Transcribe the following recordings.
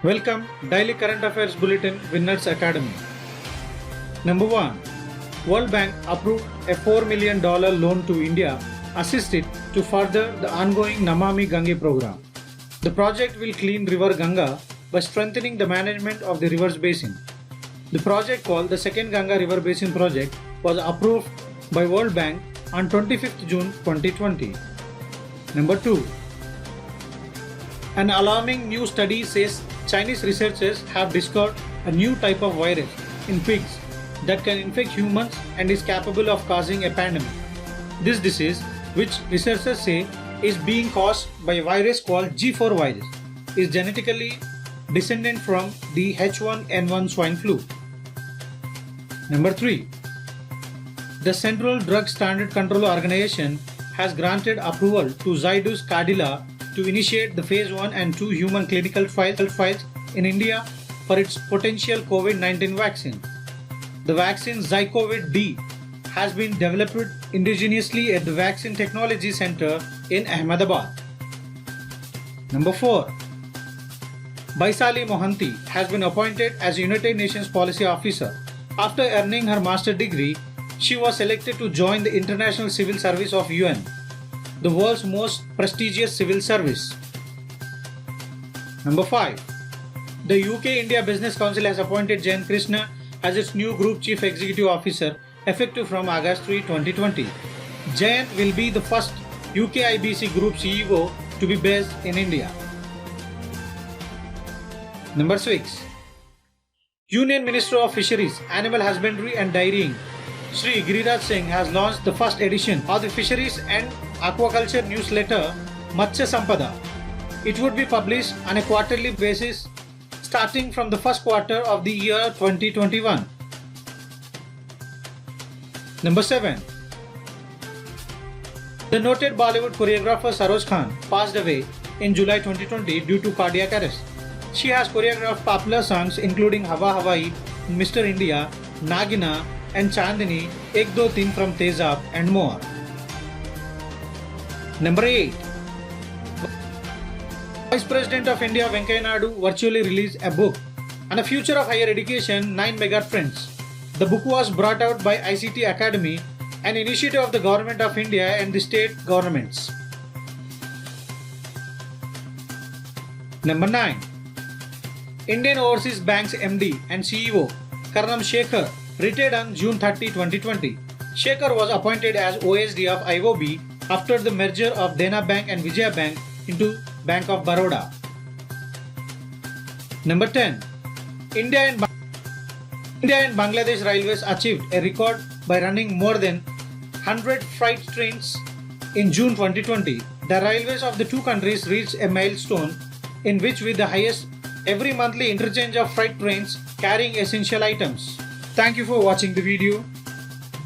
Welcome Daily Current Affairs Bulletin Winners Academy. Number 1. World Bank approved a $4 million loan to India, assisted to further the ongoing Namami Gange program. The project will clean River Ganga by strengthening the management of the river's basin. The project, called the Second Ganga River Basin Project, was approved by World Bank on 25th June 2020. Number 2. An alarming new study says Chinese researchers have discovered a new type of virus in pigs that can infect humans and is capable of causing a pandemic. This disease, which researchers say is being caused by a virus called G4 virus, is genetically descendant from the H1N1 swine flu. Number 3. The Central Drug Standard Control Organization has granted approval to Zydus Cadila to initiate the Phase 1 and 2 human clinical trials in India for its potential COVID-19 vaccine. The vaccine Zycovid-D has been developed indigenously at the Vaccine Technology Center in Ahmedabad. Number 4. Baisali Mohanty has been appointed as United Nations Policy Officer. After earning her master's degree, she was selected to join the International Civil Service of UN, the world's most prestigious civil service. Number 5. The UK-India Business Council has appointed Jayan Krishna as its new Group Chief Executive Officer effective from August 3, 2020. Jayan will be the first UK IBC Group CEO to be based in India. Number 6. Union Minister of Fisheries, Animal Husbandry and Dairying, Shri Giriraj Singh, has launched the first edition of the Fisheries and Aquaculture newsletter Matsya Sampada. It would be published on a quarterly basis starting from the first quarter of the year 2021. Number 7. The noted Bollywood choreographer Saroj Khan passed away in July 2020 due to cardiac arrest. She has choreographed popular songs including Hawa Hawai, Mr. India, Nagina and Chandini, Ek Do Teen from Tezab and more. Number 8. Vice President of India Venkaiah Naidu virtually released a book on the future of higher education, 9 megatrends. The book was brought out by ICT Academy, an initiative of the Government of India and the state governments. Number 9. Indian Overseas Bank's MD and CEO Karnam Shekhar retired on June 30, 2020. Shekhar was appointed as OSD of IOB after the merger of Dena Bank and Vijaya Bank into Bank of Baroda. Number 10. India and Bangladesh Railways achieved a record by running more than 100 freight trains in June 2020. The railways of the two countries reached a milestone in which with the highest every monthly interchange of freight trains carrying essential items. Thank you for watching the video.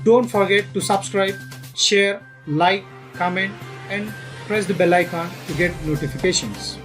Don't forget to subscribe, share, like, comment and press the bell icon to get notifications.